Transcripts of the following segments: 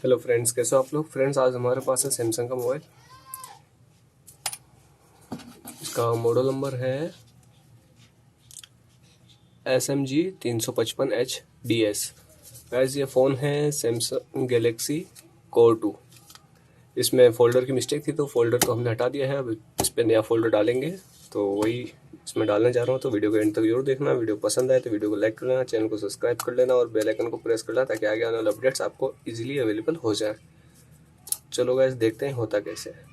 Hello friends, कैसे हो आप लोग। फ्रेंड्स, आज हमारे पास है सैमसंग का मोबाइल। इसका मॉडल नंबर है SMG 355HDS। गाइस, ये फ़ोन है सैमसंग गैलेक्सी कोर 2। इसमें फ़ोल्डर की मिस्टेक थी तो फ़ोल्डर को हमने हटा दिया है। अब इस पर नया फ़ोल्डर डालेंगे, तो वही इसमें डालने जा रहा हूँ। तो वीडियो को एंड तक जरूर देखना। वीडियो पसंद आए तो वीडियो को लाइक कर लेना, चैनल को सब्सक्राइब कर लेना और बेल आइकन को प्रेस कर लेना ताकि आगे आने वाले अपडेट्स आपको ईजिली अवेलेबल हो जाए। चलो गाइस, देखते हैं होता कैसे है।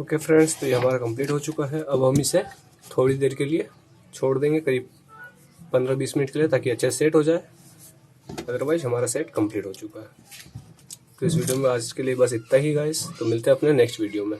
ओके फ्रेंड्स, तो ये हमारा कंप्लीट हो चुका है। अब हम इसे थोड़ी देर के लिए छोड़ देंगे, करीब 15-20 मिनट के लिए, ताकि अच्छे से सेट हो जाए। अदरवाइज हमारा सेट कंप्लीट हो चुका है। तो इस वीडियो में आज के लिए बस इतना ही गाइस। तो मिलते हैं अपने नेक्स्ट वीडियो में।